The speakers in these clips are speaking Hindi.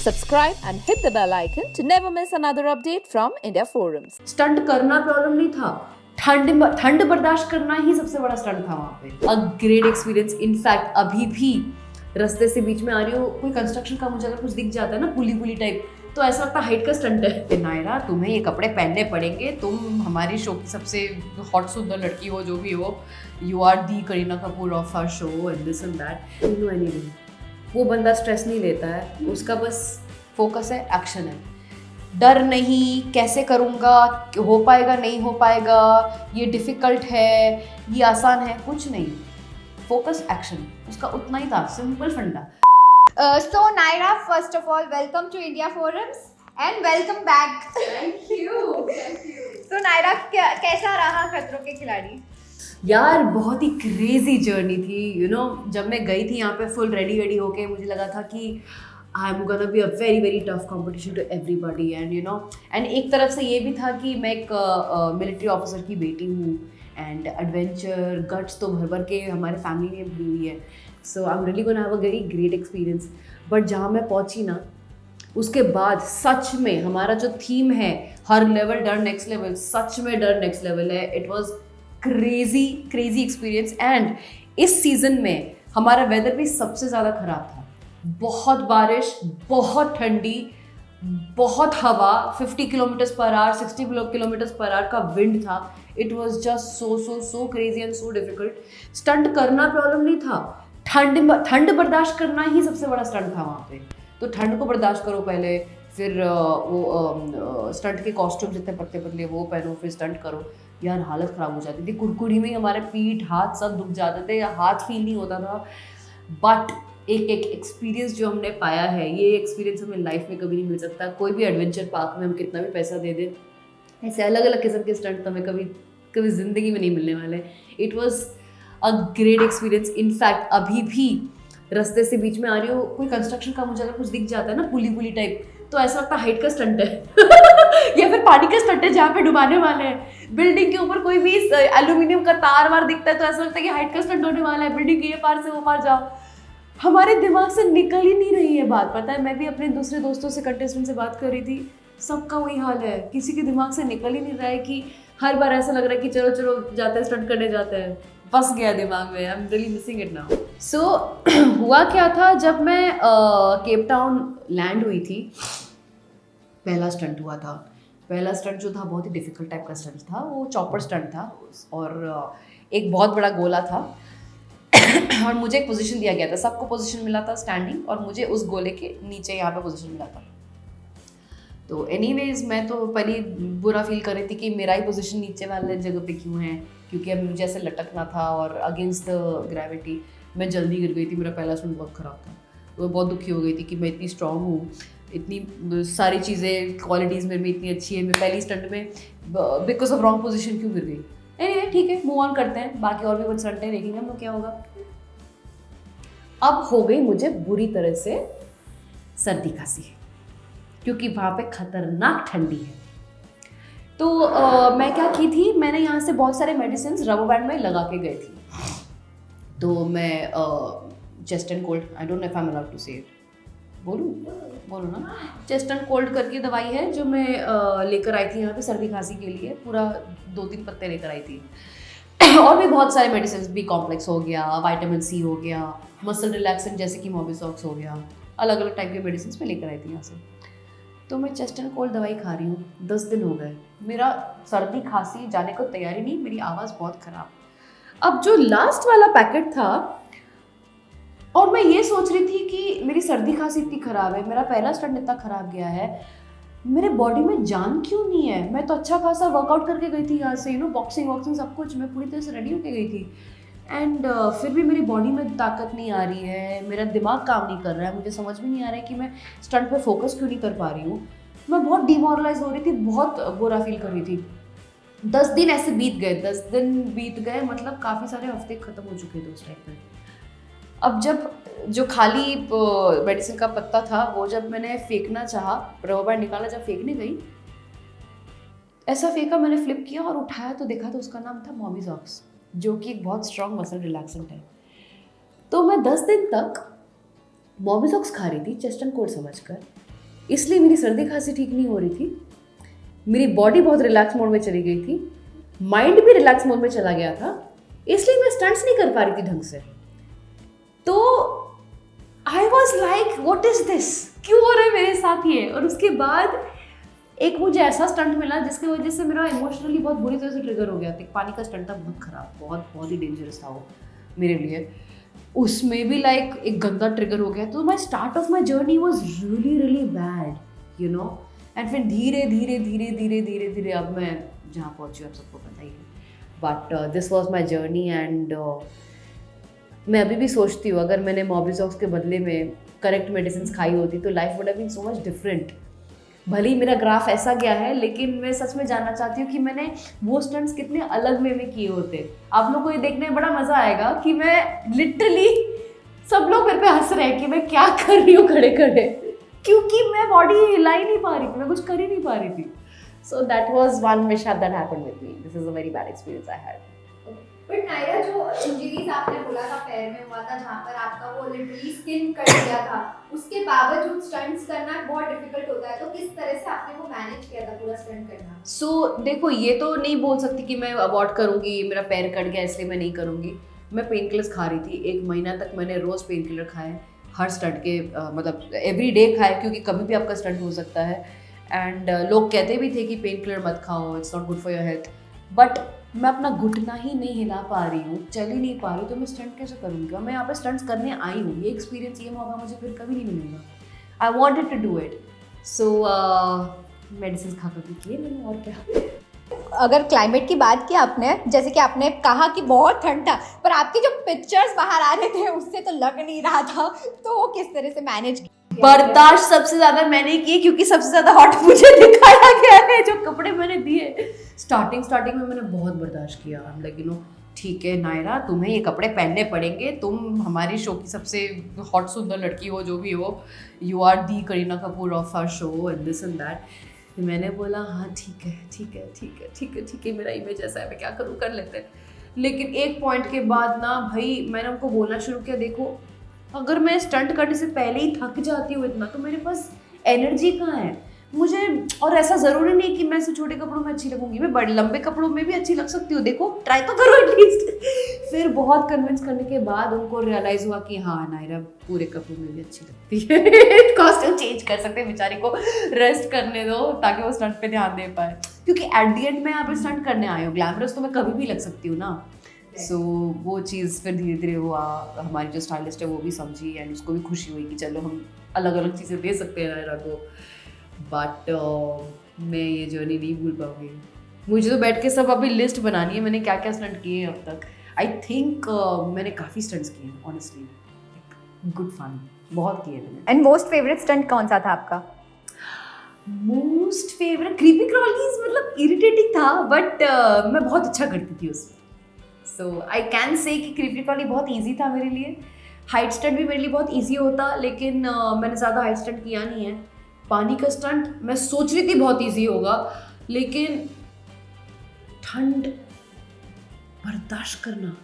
subscribe and hit the bell icon to never miss another update from India Forums. Stunt करना प्रॉब्लम नहीं था, ठंड बर्दाश्त करना ही सबसे बड़ा स्टंट था वहाँ पे। A great experience. इनफैक्ट अभी भी रास्ते से बीच में आ रही हो, कोई कंस्ट्रक्शन का मुझे अगर कुछ दिख जाता है ना पुली टाइप, तो ऐसा लगता है हाइट का स्टंट है। नायरा, तुम्हें ये कपड़े पहनने पड़ेंगे, तुम हमारी शो की सबसे हॉट सुंदर लड़की हो, जो भी हो, you are the Kareena Kapoor of our show and this and that. No anything. वो बंदा स्ट्रेस नहीं लेता है, उसका बस फोकस है, एक्शन है। डर नहीं, कैसे करूँगा, हो पाएगा नहीं हो पाएगा, ये डिफ़िकल्ट है, ये आसान है, कुछ नहीं। फोकस, एक्शन, उसका उतना ही था, सिंपल फंडा। So Naira, first of all, welcome to India Forums and welcome back. Thank you. So Naira, कैसा रहा खतरों के खिलाड़ी? यार बहुत ही क्रेजी जर्नी थी, यू नो। जब मैं गई थी यहाँ पे फुल रेडी होके, मुझे लगा था कि I am gonna be a very tough competition to everybody and you know, and एक तरफ से ये भी था कि मैं एक मिलिट्री ऑफिसर की बेटी हूँ एंड एडवेंचर गट्स तो भर के हमारे फैमिली ने दी हुई है। So I am really gonna have a very great experience. But जहाँ मैं पहुँची ना, उसके बाद सच में हमारा जो थीम है, हर लेवल डर नेक्स्ट लेवल, सच में डर नेक्स्ट लेवल है। It was crazy experience. And इस सीज़न में हमारा वेदर भी सबसे ज़्यादा ख़राब था। बहुत बारिश, बहुत ठंडी, बहुत हवा, 50 kilometres per hour, 60 kilometres per hour का विंड था। It was just so crazy and so difficult. Stunt करना प्रॉब्लम नहीं था, ठंड बर्दाश्त करना ही सबसे बड़ा स्टंट था वहाँ पे। तो ठंड को बर्दाश्त करो पहले, फिर वो स्टंट के कॉस्ट्यूम जितने पतले वो पहनो, फिर स्टंट करो। यार हालत ख़राब हो जाती थी, कुड़कुड़ी में ही हमारे पीठ हाथ सब दुख जाते थे, या हाथ फील नहीं होता था। बट एक एक्सपीरियंस जो हमने पाया है, ये एक्सपीरियंस हमें लाइफ में कभी नहीं मिल सकता। कोई भी एडवेंचर पार्क में हम कितना भी पैसा दे दें, ऐसे अलग अलग किस्म के स्टंट तो हमें कभी ज़िंदगी में नहीं मिलने वाले। It was a great experience. In fact अभी भी रास्ते से बीच में आ रही हो, कोई कंस्ट्रक्शन का मुझे अगर कुछ दिख जाता है ना पुली टाइप, तो ऐसा लगता है हाइट का स्टंट है या फिर पानी का स्टंट है जहाँ पे डुबाने वाले हैं। बिल्डिंग के ऊपर कोई भी एल्यूमिनियम का तार वार दिखता है तो ऐसा लगता है कि हाइट का स्टंट होने वाला है, बिल्डिंग के ये पार से वो पार जाओ। हमारे दिमाग से निकल ही नहीं रही है बात। पता है, मैं भी अपने दूसरे दोस्तों से, कंटेस्टेंट से बात कर रही थी, सबका वही हाल है। किसी के दिमाग से निकल ही नहीं रहा है कि हर बार ऐसा लग रहा है कि चलो जाते हैं, स्टंट करने जाते हैं। फंस गया दिमाग में। I am really missing it now. So हुआ क्या था, जब मैं केप टाउन लैंड हुई थी, पहला स्टंट हुआ था। पहला स्टंट जो था बहुत ही डिफिकल्ट टाइप का स्टंट था। वो चॉपर स्टंट था और एक बहुत बड़ा गोला था और मुझे एक पोजीशन दिया गया था। सबको पोजीशन मिला था स्टैंडिंग, और मुझे उस गोले के नीचे यहाँ पे पोजीशन मिला था। तो एनीवेज मैं तो पहले बुरा फील कर रही थी कि मेरा ही पोजीशन नीचे वाले जगह पे क्यों है, क्योंकि अब मुझे ऐसे लटकना था और अगेंस्ट द ग्रेविटी मैं जल्दी गिर गई थी। मेरा पहला स्टंट बहुत ख़राब था। तो मैं बहुत दुखी हो गई थी कि मैं इतनी स्ट्रांग हूँ, इतनी सारी चीज़ें, क्वालिटीज़ मेरे में इतनी अच्छी है, मैं पहली स्टंट में बिकॉज ऑफ रॉन्ग पोजीशन क्यों गिर गई। एनीवे ठीक है, मूव ऑन करते हैं। बाकी और भी कुछ स्टंट है, देखेंगे हम लोग क्या होगा। अब हो गई मुझे बुरी तरह से सर्दी खांसी, क्योंकि वहाँ पे खतरनाक ठंडी है। तो मैं क्या की थी, मैंने यहाँ से बहुत सारे मेडिसिन रबर बैंड में लगा के गई थी। तो मैं chest and cold, I don't know if I am allowed to say it, बोलूँ ना, चेस्ट एंड कोल्ड करके दवाई है जो मैं लेकर आई थी यहाँ पे सर्दी खांसी के लिए। पूरा 2-3 पत्ते लेकर आई थी और भी बहुत सारे मेडिसिन, बी कॉम्प्लेक्स हो गया, विटामिन सी हो गया, मसल रिलैक्सेंट जैसे कि मोबिसॉक्स हो गया, अलग अलग टाइप के मेडिसिन मैं लेकर आई थी यहाँ से। तो मैं चेस्ट एंड कोल्ड दवाई खा रही हूँ, 10 दिन हो गए, मेरा सर्दी खांसी जाने को तैयारी नहीं, मेरी आवाज़ बहुत ख़राब। अब जो लास्ट वाला पैकेट था, और मैं ये सोच रही थी कि मेरी सर्दी खांसी इतनी ख़राब है, मेरा पहला स्टंट इतना ख़राब गया है, मेरे बॉडी में जान क्यों नहीं है। मैं तो अच्छा खासा वर्कआउट करके गई थी यहाँ से, यू नो, बॉक्सिंग सब कुछ, मैं पूरी तरह से रेडी होके गई थी। एंड फिर भी मेरी बॉडी में ताकत नहीं आ रही है, मेरा दिमाग काम नहीं कर रहा है, मुझे समझ में नहीं आ रहा है कि मैं स्टंट पे फोकस क्यों नहीं कर पा रही हूँ। मैं बहुत डिमोरलाइज हो रही थी, बहुत बुरा फील कर रही थी। 10 दिन ऐसे बीत गए, मतलब काफ़ी सारे हफ्ते ख़त्म हो चुके थे उस टाइम पे। अब जब जो खाली मेडिसिन का पत्ता था, वो जब मैंने फेंकना चाहा, रबर बैंड निकाला, जब फेंकने गई, ऐसा फेंका, मैंने फ्लिप किया और उठाया तो देखा तो उसका नाम था मोबिसॉक्स, जो कि एक बहुत स्ट्रॉन्ग मसल रिलैक्सेंट है। तो मैं 10 दिन तक मोबिसॉक्स खा रही थी चेस्ट एंड कोल्ड समझकर, इसलिए मेरी सर्दी खांसी ठीक नहीं हो रही थी, मेरी बॉडी बहुत रिलैक्स मोड में चली गई थी, माइंड भी रिलैक्स मोड में चला गया था, इसलिए मैं स्टंट्स नहीं कर पा रही थी ढंग से। तो I was like what is this, क्यों हो रहा है मेरे साथ ये। और उसके बाद एक मुझे ऐसा स्टंट मिला जिसकी वजह से मेरा इमोशनली बहुत बुरी तरह से ट्रिगर हो गया था। एक पानी का स्टंट था, बहुत खराब, बहुत ही डेंजरस था वो मेरे लिए। उसमें भी लाइक एक गंदा ट्रिगर हो गया। तो माई start of my journey was really bad, you know. And फिर धीरे धीरे अब मैं जहाँ पहुँची आप सबको पता ही है। But this was my journey and मैं अभी भी सोचती हूँ अगर मैंने मोबिसॉक्स के बदले में करेक्ट मेडिसिन खाई होती तो life would have been so much different. भले ही मेरा ग्राफ ऐसा गया है, लेकिन मैं सच में जानना चाहती हूँ कि मैंने वो स्टंट्स कितने अलग वे में किए होते। आप लोग को ये देखने में बड़ा मज़ा आएगा कि मैं लिटरली, सब लोग मेरे पे हंस रहे हैं कि मैं क्या कर रही हूँ खड़े खड़े, क्योंकि मैं बॉडी हिला ही नहीं पा रही थी, मैं कुछ कर ही नहीं पा रही थी। So that was one mishap that happened with me. This is a very bad experience I had. But Naira, जो इंजरीज आपने बोला था पैर में हुआ था, जहाँ पर आपका वो लिटरली स्किन कट गया था, उसके बावजूद स्टंट्स करना बहुत डिफिकल्ट होता है, तो किस तरह से आपने वो मैनेज किया था पूरा स्टंट करना? सो देखो, ये तो नहीं बोल सकती कि मैं अवॉइड करूँगी, मेरा पैर कट गया इसलिए मैं नहीं करूँगी। मैं पेन किलर्स खा रही थी, 1 महीना तक मैंने रोज़ पेन किलर खाए, हर स्टंट के मतलब एवरी डे खाए, क्योंकि कभी भी आपका स्टंट हो सकता है। एंड लोग कहते भी थे कि पेन किलर मत खाओ, it's not good for your health. But मैं अपना घुटना ही नहीं हिला पा रही हूँ, चल ही नहीं पा रही हूँ, तो मैं स्टंट कैसे करूँगी? और मैं यहाँ पे स्टंट्स करने आई हूँ, ये एक्सपीरियंस, ये मौका मुझे फिर कभी नहीं मिलेगा। I wanted to do it, so medicine खा कर किए मैंने, और क्या। अगर क्लाइमेट की बात की आपने, जैसे कि आपने कहा कि बहुत ठंड था, पर आपकी जो पिक्चर्स बाहर आ रहे थे उससे तो लग नहीं रहा था, तो वो किस तरह से मैनेज किया? बर्दाश्त सबसे ज्यादा मैंने की, क्योंकि सबसे ज्यादा हॉट मुझे दिखाया गया है जो कपड़े मैंने दिए। स्टार्टिंग में मैंने बहुत बर्दाश्त किया। लाइक यू नो, ठीक है नायरा, तुम्हें ये कपड़े पहनने पड़ेंगे, तुम हमारी शो की सबसे हॉट सुंदर लड़की हो, जो भी हो, you are the Kareena Kapoor of our show and this and that. मैंने बोला हाँ ठीक है, मेरा इमेज ऐसा है, मैं क्या करूँ, कर लेते हैं। लेकिन एक पॉइंट के बाद ना भाई, मैंने उनको बोलना शुरू किया, देखो अगर मैं स्टंट करने से पहले ही थक जाती हूँ इतना, तो मेरे पास एनर्जी कहाँ है मुझे। और ऐसा ज़रूरी नहीं कि मैं सिर्फ छोटे कपड़ों में अच्छी लगूंगी, मैं बड़े लंबे कपड़ों में भी अच्छी लग सकती हूँ, देखो ट्राई तो करो एटलीस्ट। फिर बहुत कन्विंस करने के बाद उनको रियलाइज़ हुआ कि हाँ नायरा पूरे कपड़ों में भी अच्छी लगती है। कॉस्ट्यूम चेंज कर सकते हैं, बेचारी को रेस्ट करने दो ताकि वो स्टंट पे ध्यान दे पाए, क्योंकि एट दी एंड मैं यहाँ पे स्टंट करने आई हूँ। ग्लैमरस तो मैं कभी भी लग सकती हूँ ना। सो वो चीज़ फिर धीरे धीरे हुआ, हमारी जो स्टाइलिस्ट है वो भी समझी एंड उसको भी खुशी हुई कि चलो हम अलग अलग चीज़ें दे सकते हैं नायरा को। बट मैं ये जर्नी नहीं भूल पाऊंगी। मुझे तो बैठ के सब अभी लिस्ट बनानी है, मैंने क्या क्या स्टंट किए हैं अब तक। आई थिंक मैंने काफ़ी स्टंट्स किए हैं ऑनेस्टली, गुड फन बहुत किए मैंने। एंड मोस्ट फेवरेट स्टंट कौन सा था आपका? मोस्ट फेवरेट क्रीपी क्रॉलीज, मतलब इरिटेटिंग था, बट मैं बहुत अच्छा करती थी उसमें। सो आई कैन से कि क्रीपी क्रॉली बहुत ईजी था मेरे लिए। हाइट स्टंट भी मेरे लिए बहुत ईजी होता, लेकिन मैंने ज़्यादा हाइट स्टंट किया नहीं है। पानी का स्टंट मैं सोच रही थी बहुत ईजी होगा, लेकिन ठंड बर्दाश्त करना,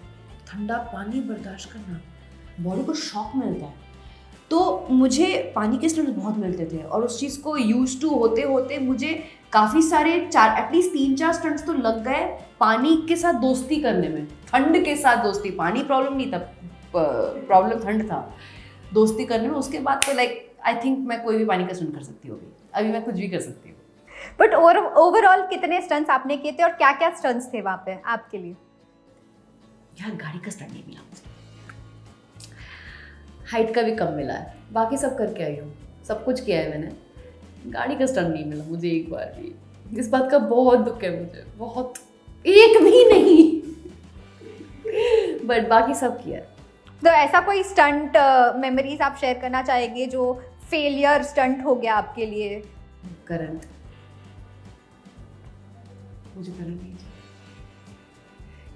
ठंडा पानी बर्दाश्त करना, बॉडी को शॉक मिलता है। तो मुझे पानी के स्टंट्स बहुत मिलते थे, और उस चीज़ को यूज टू होते होते मुझे काफ़ी सारे एटलीस्ट 3-4 स्टंट्स तो लग गए पानी के साथ दोस्ती करने में। ठंड के साथ दोस्ती, पानी प्रॉब्लम नहीं था, प्रॉब्लम ठंड था, दोस्ती करने में। उसके बाद तो लाइक आई थिंक मैं कोई भी पानी का स्टंट कर सकती हूँ अभी मैं कुछ भी कर सकती हूँ। बट ओवरऑल कितने स्टंट्स आपने किए थे और क्या क्या स्टंट्स थे वहाँ पे आपके लिए? यार गाड़ी का स्टंट नहीं मिला मुझे, हाइट का भी कम मिला है, बाकी सब करके आई हूँ, सब कुछ किया है मैंने, गाड़ी का स्टंट नहीं मिला मुझे एक बार भी। इस बात का बहुत दुख है मुझे, बहुत, एक भी नहीं। बट बाकी सब किया है। तो ऐसा कोई स्टंट मेमोरीज आप शेयर करना चाहेंगे जो फेलियर स्टंट हो गया आपके लिए? करंट, मुझे करंट नहीं चाहिए,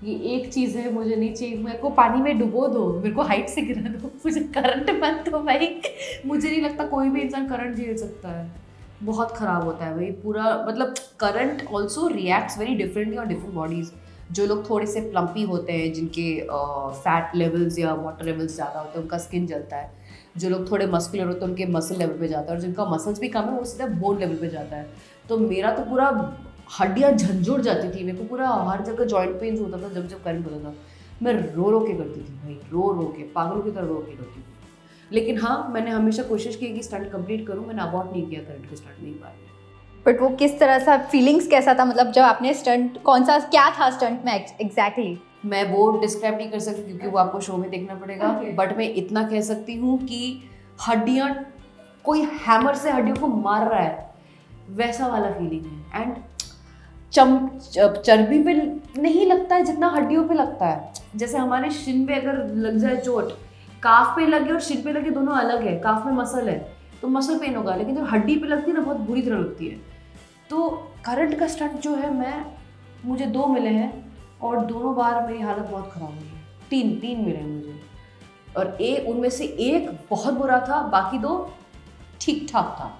ये एक चीज़ है मुझे नहीं चाहिए। मेरे को पानी में डुबो दो, मेरे को हाइट से गिरा दो, मुझे करंट मत दो भाई। मुझे नहीं लगता कोई भी इंसान करंट झेल सकता है, बहुत ख़राब होता है भाई पूरा। मतलब current also reacts very differently on different bodies. जो लोग थोड़े से प्लम्पी होते हैं, जिनके फैट लेवल्स या वाटर लेवल्स ज़्यादा होते हैं, उनका स्किन जलता है। जो लोग थोड़े मस्कुलर होते हैं उनके मसल लेवल पे जाता है, और जिनका मसल्स भी कम है वो सीधा बोन लेवल पे जाता है। तो मेरा तो पूरा हड्डियाँ झंझोड़ जाती थी, मेरे को पूरा हर जगह जॉइंट पेन्स होता था जब करंट होता था। मैं रो रो के करती थी भाई, रो के पागलों की तरह रो के करती थी। लेकिन हाँ, मैंने हमेशा कोशिश की कि स्टंट कंप्लीट करूँ, मैंने अबॉर्ट नहीं किया करंट के स्टंट में एक बार। बट वो किस तरह सा फीलिंग्स कैसा था, मतलब जब आपने स्टंट, कौन सा क्या था स्टंट में एग्जैक्टली? मैं वो डिस्क्राइब नहीं कर सकती क्योंकि वो आपको शो में देखना पड़ेगा। बट मैं इतना कह सकती हूँ कि हड्डियाँ, कोई हैमर से हड्डियों को मार रहा है वैसा वाला फीलिंग है। एंड चर्बी पे नहीं लगता है जितना हड्डियों पे लगता है। जैसे हमारे शिन पे अगर लग जाए चोट, काफ पे लगे और शिन पे लगे दोनों अलग है। काफ में मसल है तो मसल पेन होगा, लेकिन जब हड्डी पे लगती है ना बहुत बुरी तरह लगती है। तो करंट का स्टंट जो है, मुझे 2 मिले हैं और दोनों बार मेरी हालत बहुत ख़राब हुई है। 3 मिले हैं मुझे, और उनमें से एक बहुत बुरा था, बाकी 2 ठीक ठाक था।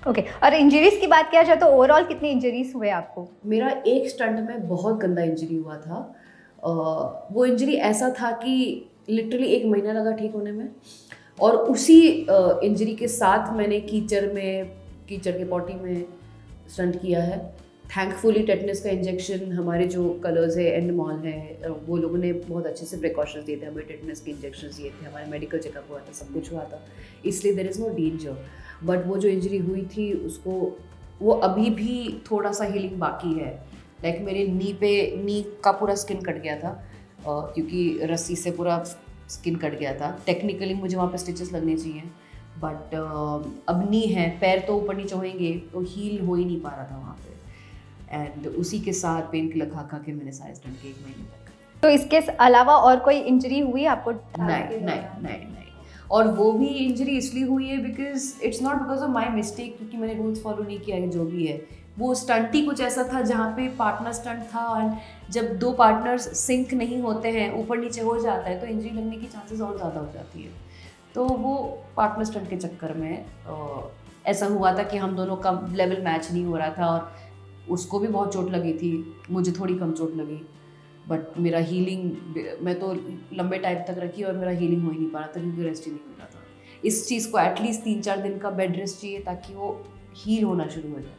ओके, और इंजरीज की बात किया जाए तो ओवरऑल कितनी इंजरीज हुए आपको? मेरा एक स्टंट में बहुत गंदा इंजरी हुआ था। वो इंजरी ऐसा था कि लिटरली 1 महीना लगा ठीक होने में, और उसी इंजरी के साथ मैंने कीचड़ के पॉटी में स्टंट किया है। थैंकफुली टेटनस का इंजेक्शन, हमारे जो कलर्स है एंडमॉल है, वो लोगों ने बहुत अच्छे से प्रिकॉशंस दिए थे, हमें टेटनस के इंजेक्शन दिए थे, हमारे मेडिकल चेकअप हुआ था, सब कुछ हुआ था, इसलिए there is no danger. But वो जो इंजरी हुई थी उसको, वो अभी भी थोड़ा सा हीलिंग बाकी है। लाइक मेरे नी का पूरा स्किन कट गया था, क्योंकि रस्सी से पूरा स्किन कट गया था। टेक्निकली मुझे वहाँ पे स्टिचेस लगने चाहिए, बट अब नी है, पैर तो ऊपर नीचे होएंगे तो हील हो ही नहीं पा रहा था वहाँ पे। एंड उसी के साथ पेन किलर खा के मैंने सारे स्टंट के 1 महीने तक। तो इसके अलावा और कोई इंजरी हुई आपको? नहीं। और वो भी इंजरी इसलिए हुई है because it's not because of my mistake, क्योंकि मैंने रूल्स फॉलो नहीं किया है। जो भी है वो स्टंट ही कुछ ऐसा था जहाँ पे पार्टनर स्टंट था, एंड जब 2 पार्टनर्स सिंक नहीं होते हैं, ऊपर नीचे हो जाता है, तो इंजरी लगने की चांसेस और ज़्यादा हो जाती है। तो वो पार्टनर स्टंट के चक्कर में ऐसा हुआ था कि हम दोनों का लेवल मैच नहीं हो रहा था, और उसको भी बहुत चोट लगी थी, मुझे थोड़ी कम चोट लगी। बट मेरा हीलिंग मैं तो लंबे टाइम तक रखी और मेरा हीलिंग हो ही नहीं पा रहा था क्योंकि रेस्ट ही नहीं मिल रहा था। इस चीज़ को एटलीस्ट 3-4 दिन का बेड रेस्ट चाहिए ताकि वो हील होना शुरू हो जाए।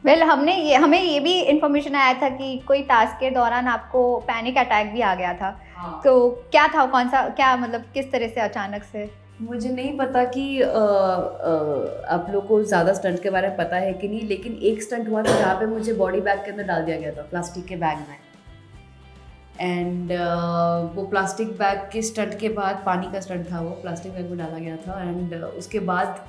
वेल, हमें ये भी इन्फॉर्मेशन आया था कि कोई टास्क के दौरान आपको पैनिक अटैक भी आ गया था। हाँ। तो क्या था, क्या मतलब किस तरह से अचानक से? मुझे नहीं पता कि आप लोग को ज़्यादा स्टंट के बारे में पता है कि नहीं, लेकिन एक स्टंट हुआ था जहाँ पे मुझे बॉडी बैग के अंदर डाल दिया गया था, प्लास्टिक के बैग में। एंड वो प्लास्टिक बैग के स्टंट के बाद, पानी का स्टंट था वो, प्लास्टिक बैग में डाला गया था। एंड उसके बाद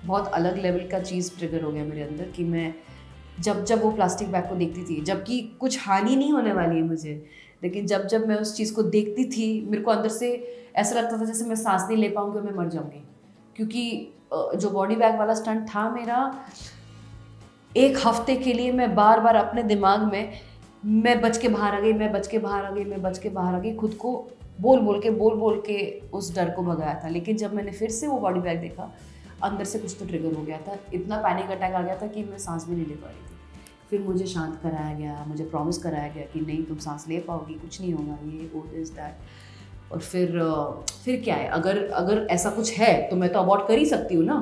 बहुत अलग लेवल का चीज़ ट्रिगर हो गया मेरे अंदर कि मैं जब वो प्लास्टिक बैग को देखती थी, जबकि कुछ हानि नहीं होने वाली है मुझे, लेकिन जब मैं उस चीज़ को देखती थी, मेरे को अंदर से ऐसा लगता था जैसे मैं सांस नहीं ले पाऊँगी और मैं मर जाऊँगी। क्योंकि जो बॉडी बैग वाला स्टंट था मेरा, 1 हफ्ते के लिए मैं बार बार अपने दिमाग में मैं बच के बाहर आ गई, खुद को बोल के उस डर को भगाया था। लेकिन जब मैंने फिर से वो बॉडी बैग देखा, अंदर से कुछ तो ट्रिगर हो गया था, इतना पैनिक अटैक आ गया था कि मैं सांस भी नहीं ले पा रही थी। फिर मुझे शांत कराया गया, मुझे प्रॉमिस कराया गया कि नहीं, तुम सांस ले पाओगी, कुछ नहीं होगा, ये वो दिस दैट। और फिर क्या है, अगर ऐसा कुछ है तो मैं तो अबॉर्ट कर ही सकती हूँ ना।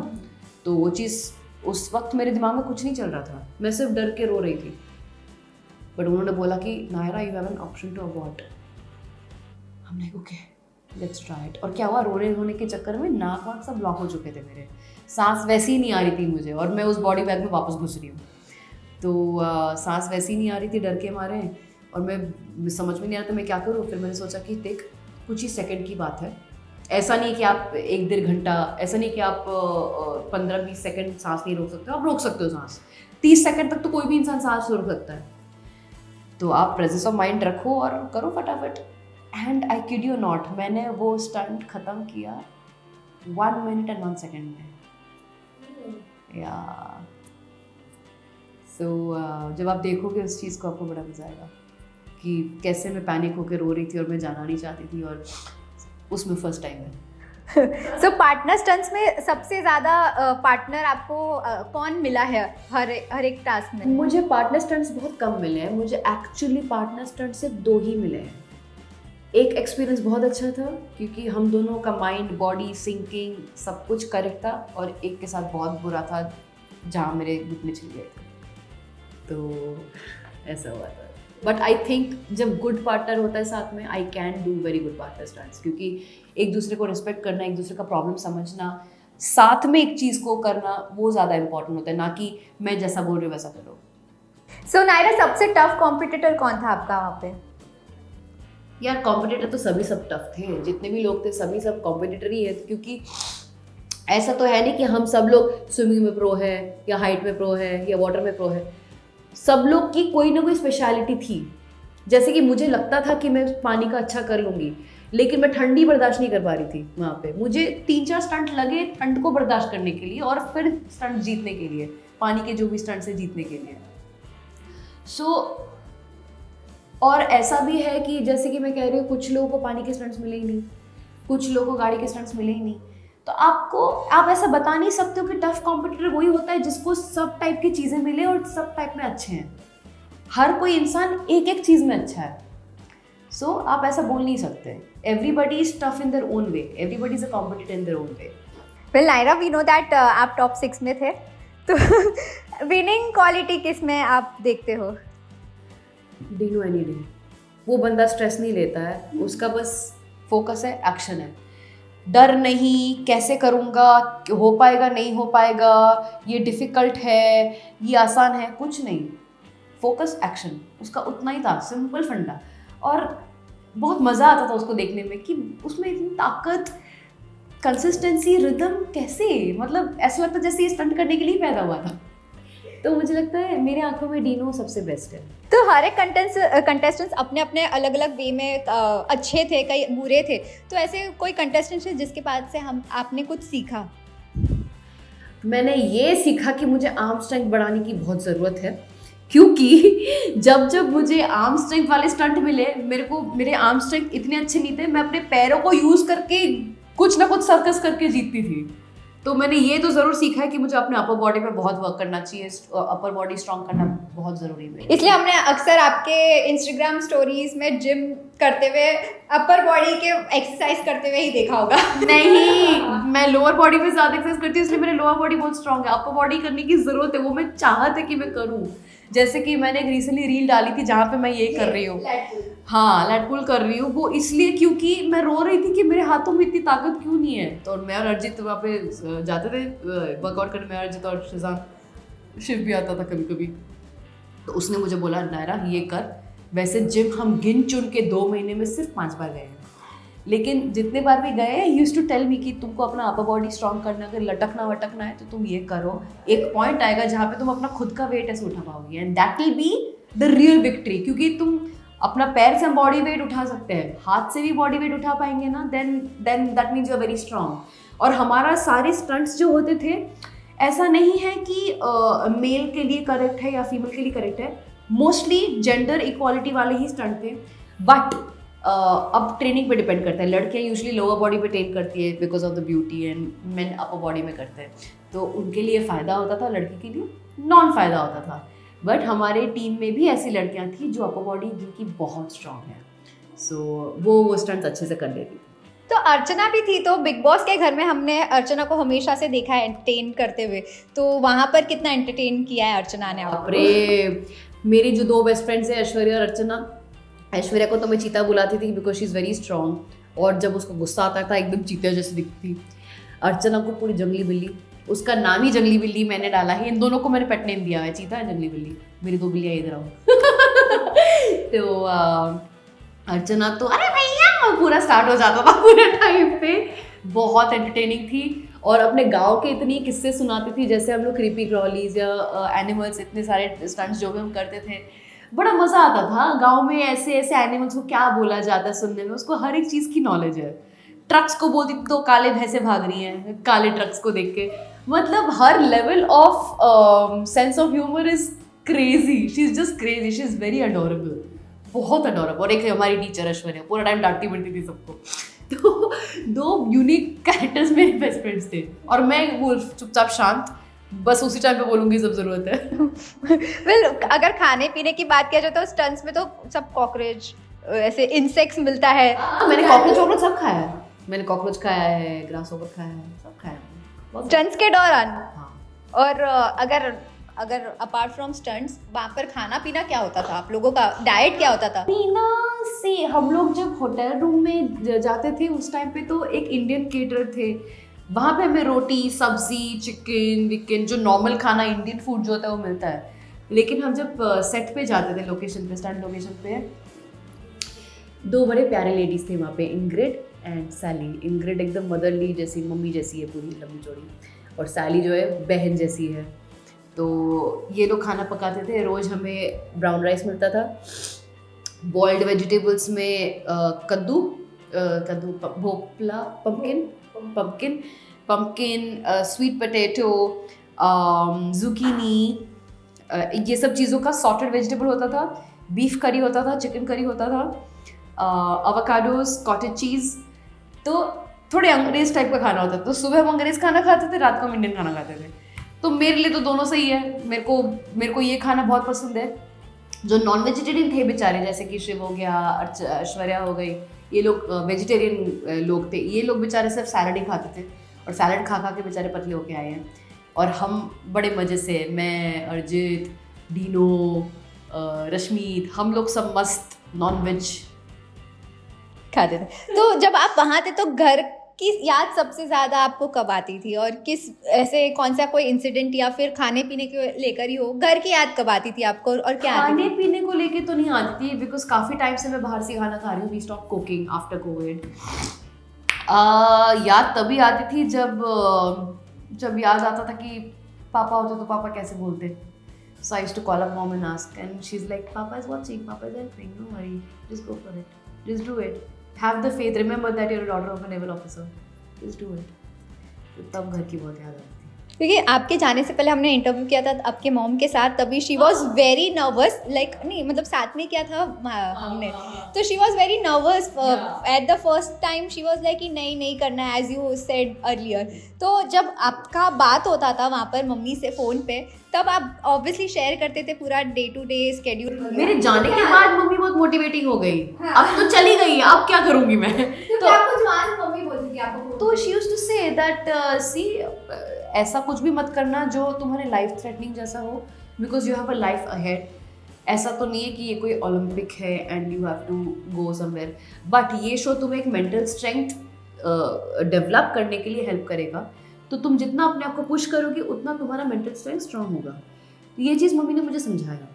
तो वो चीज़ उस वक्त मेरे दिमाग में कुछ नहीं चल रहा था, मैं सिर्फ डर के रो रही थी। बट उन्होंने बोला कि Naira, you have an option to abort. हमने ओके, लेट्स ट्राई इट। और क्या हुआ, रोने के चक्कर में नाक वाक सब ब्लॉक हो चुके थे मेरे, सांस वैसे ही नहीं आ रही थी मुझे, और मैं उस बॉडी बैग में वापस घुस रही हूँ। तो सांस वैसे ही नहीं आ रही थी डर के मारे, और मैं समझ में नहीं आ रहा था मैं क्या करूँ। फिर मैंने सोचा कि देख, कुछ ही सेकंड की बात है, ऐसा नहीं कि आप 1-1.5 घंटा, ऐसा नहीं कि आप 15-20 सेकंड सांस नहीं रोक सकते, आप रोक सकते हो सांस। 30 सेकंड तक तो कोई भी इंसान सांस रोक सकता है। तो आप प्रेजेंस ऑफ माइंड रखो और करो फटाफट। And I kid you not, मैंने वो स्टंट ख़त्म किया 1 मिनट एंड 1 सेकेंड में। या सो जब आप देखोगे उस चीज़ को, आपको बड़ा मजा आएगा कि कैसे मैं पैनिक होकर रो रही थी और मैं जाना नहीं चाहती थी, और उसमें फर्स्ट टाइम है। सो पार्टनर स्टंट्स में सबसे ज़्यादा पार्टनर आपको कौन मिला है हर एक टास्क में? मुझे पार्टनर स्टंट्स बहुत कम मिले हैं, मुझे एक्चुअली पार्टनर स्टंट सिर्फ 2 ही मिले हैं। एक एक्सपीरियंस बहुत अच्छा था क्योंकि हम दोनों का माइंड, बॉडी, सिंकिंग सब कुछ करेक्ट था, और एक के साथ बहुत बुरा था जहाँ मेरे घुटने छिल गए थे, तो ऐसा हुआ था। बट आई थिंक जब गुड पार्टनर होता है साथ में, I can do very good partner stunts, क्योंकि एक दूसरे को रिस्पेक्ट करना, एक दूसरे का प्रॉब्लम समझना, साथ में एक चीज़ को करना, वो ज़्यादा इंपॉर्टेंट होता है, ना कि मैं जैसा बोल रही हूँ वैसा करो। सो नायरा, सबसे टफ कॉम्पिटिटर कौन था आपका वहाँ पे? यार कॉम्पिटिटर तो सभी सब टफ थे, जितने भी लोग थे सभी सब कॉम्पिटिटर ही है, क्योंकि ऐसा तो है नहीं कि हम सब लोग स्विमिंग में प्रो है या हाइट में प्रो है या वाटर में प्रो है। सब लोग की कोई ना कोई स्पेशलिटी थी। जैसे कि मुझे लगता था कि मैं पानी का अच्छा कर लूँगी, लेकिन मैं ठंडी बर्दाश्त नहीं कर पा रही थी वहाँ पे। मुझे 3-4 स्टंट लगे ठंड को बर्दाश्त करने के लिए, और फिर स्टंट जीतने के लिए, पानी के जो भी स्टंट से जीतने के लिए। और ऐसा भी है कि जैसे कि मैं कह रही हूँ, कुछ लोगों को पानी के स्टंट्स मिले ही नहीं, कुछ लोगों को गाड़ी के स्टंट्स मिले ही नहीं। तो आप ऐसा बता नहीं सकते हो कि टफ कॉम्पिटिटर वही होता है जिसको सब टाइप की चीज़ें मिले और सब टाइप में अच्छे हैं। हर कोई इंसान एक एक चीज़ में अच्छा है। सो आप ऐसा बोल नहीं सकते। Everybody is tough in their own way, everybody is a competitor in their own way. Well Naira, we know that आप टॉप 6 में थे, तो विनिंग क्वालिटी किस में आप देखते हो? Dino any day. वो बंदा स्ट्रेस नहीं लेता है, उसका बस फोकस है, एक्शन है। डर नहीं, कैसे करूँगा, हो पाएगा नहीं हो पाएगा, ये डिफ़िकल्ट है, ये आसान है, कुछ नहीं। फोकस, एक्शन, उसका उतना ही था, सिंपल फंडा। और बहुत मज़ा आता था उसको देखने में कि उसमें इतनी ताकत, कंसिस्टेंसी, रिदम, कैसे, मतलब ऐसा लगता जैसे ये स्टंट करने के लिए पैदा हुआ था। तो मुझे लगता है मेरे आंखों में डीनो सबसे बेस्ट है। तो हर एक कंटेस्टेंट्स अपने अपने अलग अलग वे में अच्छे थे, कई बुरे थे, तो ऐसे कोई कंटेस्टेंट है जिसके पास से आपने कुछ सीखा? मैंने ये सीखा कि मुझे आर्म स्ट्रेंथ बढ़ाने की बहुत ज़रूरत है, क्योंकि जब मुझे आर्म स्ट्रेंथ वाले स्टंट मिले, मेरे आर्म स्ट्रेंथ इतने अच्छे नहीं थे। मैं अपने पैरों को यूज़ करके कुछ ना कुछ सर्कस करके जीतती थी। तो मैंने ये तो ज़रूर सीखा है कि मुझे अपने अपर बॉडी पे बहुत वर्क करना चाहिए, अपर बॉडी स्ट्रॉन्ग करना बहुत ज़रूरी है। इसलिए हमने अक्सर आपके इंस्टाग्राम स्टोरीज में जिम करते हुए, अपर बॉडी के एक्सरसाइज करते हुए ही देखा होगा। नहीं, मैं लोअर बॉडी पे ज़्यादा एक्सरसाइज करती हूँ, इसलिए मेरे लोअर बॉडी बहुत स्ट्रॉन्ग है। अपर बॉडी करने की ज़रूरत है, वो मैं चाहत है कि मैं करूँ। जैसे कि मैंने एक रिसेंटली रील डाली थी जहाँ पे मैं ये कर रही हूँ, हाँ, लैट पुल कर रही हूँ। वो इसलिए क्योंकि मैं रो रही थी कि मेरे हाथों में इतनी ताकत क्यों नहीं है। तो मैं और अर्जित वहाँ पे जाते थे वर्कआउट करने में, अर्जित और शिजान, शिव भी आता था कभी कभी। तो उसने मुझे बोला, नायरा ये कर। वैसे जिम हम गिन चुन के 2 महीने में सिर्फ 5 बार गए हैं, लेकिन जितने बार भी गए हैं, यूज्ड टू टेल मी कि तुमको अपना अपर बॉडी स्ट्रॉन्ग करना, अगर लटकना वटकना है तो तुम ये करो। एक पॉइंट आएगा जहाँ पे तुम अपना खुद का वेट ऐसे उठा पाओगी, and that will be the real victory. क्योंकि तुम अपना पैर से हम बॉडी वेट उठा सकते हैं, हाथ से भी बॉडी वेट उठा पाएंगे ना, then that means you are very strong. और हमारा सारे स्टंट्स जो होते थे, ऐसा नहीं है कि मेल के लिए करेक्ट है या फीमेल के लिए करेक्ट है, मोस्टली जेंडर इक्वालिटी वाले ही स्टंट थे। बट अब ट्रेनिंग पे डिपेंड करता है। लड़कियां यूजुअली लोअर बॉडी पे ट्रेन करती है because of the beauty, and main upper body में करते हैं, तो उनके लिए फ़ायदा होता था, लड़की के लिए नॉन फ़ायदा होता था। बट हमारे टीम में भी ऐसी लड़कियां थी जो अपर बॉडी जिनकी बहुत स्ट्रॉन्ग है, सो वो स्टंट्स अच्छे से कर लेती। तो अर्चना भी थी, तो बिग बॉस के घर में हमने अर्चना को हमेशा से देखा है एंटरटेन करते हुए, तो वहाँ पर कितना एंटरटेन किया है अर्चना ने आपको? अरे मेरी जो 2 बेस्ट फ्रेंड्स हैं, ऐश्वर्या और अर्चना। ऐश्वर्या को तो मैं चीता बुलाती थी because she is very strong, और जब उसको गुस्सा आता था एकदम चीता जैसे दिखती थी। अर्चना को पूरी जंगली बिल्ली, उसका नाम ही जंगली बिल्ली मैंने डाला है। इन दोनों को मैंने पेट नेम दिया है, चीता है, जंगली बिल्ली। मेरी 2 बिल्लियाँ इधर आओ। तो अर्चना तो अरे भैया पूरा स्टार्ट हो जाता था पूरे टाइम पे, बहुत एंटरटेनिंग थी। और अपने गांव के इतनी किस्से सुनाती थी, जैसे हम लोग क्रीपी क्रॉलीज या एनिमल्स, इतने सारे स्टंट्स जो भी हम करते थे, बड़ा मज़ा आता था। गांव में ऐसे ऐसे एनिमल्स को क्या बोला जाता है सुनने में, उसको हर एक चीज़ की नॉलेज है। ट्रक्स को बोलती तो काले भैंसे भाग रही हैं काले ट्रक्स को देख के, मतलब हर level of sense of humour is crazy. She is just crazy, she is very adorable, बहुत अडोरेबल। और एक हमारी टीचर ऐश्वर्या, पूरा टाइम डांटती पड़ती थी सबको। तो 2 यूनिक कैरेक्टर्स मेरे बेस्ट फ्रेंड्स थे, और मैं वो चुपचाप शांत, बस उसी टाइम पे बोलूँगी जब ज़रूरत है। वेल, अगर खाने पीने की बात किया जाए तो स्टंट्स में तो सब कॉकरोच ऐसे इंसेक्ट्स मिलता है। मैंने कॉकरोच वॉकरोच सब खाया है, मैंने कॉकरोच खाया है, ग्रास होपर खाया है, सब खाया है स्टंट्स के दौरान। हाँ। और अगर अपार्ट फ्रॉम स्टंट्स वहाँ पर खाना पीना क्या होता था, आप लोगों का डाइट क्या होता था? पीना से हम लोग जब होटल रूम में जाते थे उस टाइम पे तो एक इंडियन केटर थे, वहाँ पे हमें रोटी सब्जी चिकन विकन जो नॉर्मल खाना इंडियन फूड जो होता है वो मिलता है। लेकिन हम जब सेट पे जाते थे, लोकेशन पे, स्टैंड लोकेशन पे, दो बड़े प्यारे लेडीज थे वहाँ पे, इंग्रिड एंड सैली। इंग्रिड एकदम मदरली जैसी, मम्मी जैसी है पूरी लंबी चौड़ी, और सैली जो है बहन जैसी है। तो ये लोग खाना पकाते थे, रोज़ हमें ब्राउन राइस मिलता था, बॉइल्ड वेजिटेबल्स में कद्दू, Bhopal, pumpkin, sweet potato, zucchini, ये सब चीज़ों का सॉर्टेड वेजिटेबल होता था, बीफ करी होता था, चिकन करी होता था, अवाकाडोस, कॉटेज चीज़। तो थोड़े अंग्रेज टाइप का खाना होता था। तो सुबह हम अंग्रेज खाना खाते थे, रात को हम इंडियन खाना खाते थे। तो मेरे लिए तो दोनों सही है। मेरे को ये खाना बहुत पसंद है। जो नॉन वेजिटेरियन थे बेचारे, जैसे कि शिव हो गया, ऐश्वर्या हो गई, ये लोग वेजिटेरियन लोग थे, ये लोग बेचारे सिर्फ सैलड ही खाते थे, और सैलड खा खा के बेचारे पतले होके आए हैं। और हम बड़े मज़े से, मैं, अर्जित, डीनो, रश्मीत, हम लोग सब मस्त नॉन वेज खाते थे। तो जब आप वहाँ थे तो घर की याद सबसे ज़्यादा आपको कब आती थी, और किस ऐसे कौन सा कोई इंसिडेंट या फिर खाने पीने के लेकर ही हो, घर की याद कब आती थी आपको और क्या आती खाने थी? पीने को लेके तो नहीं आती थी, बिकॉज काफ़ी टाइम से मैं बाहर से खाना खा रही हूँ। We stop cooking after Covid. याद तभी आती थी जब याद आता था कि पापा होते तो पापा कैसे बोलते। So I used to call up mom and ask, and she's like, Papa is watching, Papa is helping, don't worry, just go for it, just do it, have the faith, remember that you're a daughter of a naval officer, just do it. तो तब घर की बहुत याद आती थी। क्योंकि आपके जाने से पहले हमने इंटरव्यू किया था आपके मॉम के साथ, तभी she was very nervous, like नहीं मतलब साथ में किया था हमने, तो she was very nervous at the first time. She was like कि नहीं करना है, एज यू सेड अर्लियर। तो जब आपका बात होता था वहाँ पर मम्मी से फ़ोन पे, तब आप ऑब्वियसली शेयर करते थे पूरा डे टू डे स्केड्यूल। मेरे जाने के बाद मम्मी बहुत मोटिवेटिंग हो गई, अब तो चली गई, अब क्या करूँगी मैं। तो आपको जवान मम्मी बोलती थी आपको? तो she used to say that see ऐसा कुछ भी मत करना जो तुम्हारे लाइफ थ्रेटनिंग जैसा हो, because you have a life ahead. ऐसा तो नहीं है कि ये कोई ओलंपिक है and you have to go somewhere, but ये शो तुम्हें एक मेंटल स्ट्रेंथ डेवलप करने के लिए हेल्प करेगा। तो तुम जितना अपने आप को पुश करोगे उतना तुम्हारा मेंटल स्ट्रेंथ स्ट्रांग होगा। ये चीज़ मम्मी ने मुझे समझाया।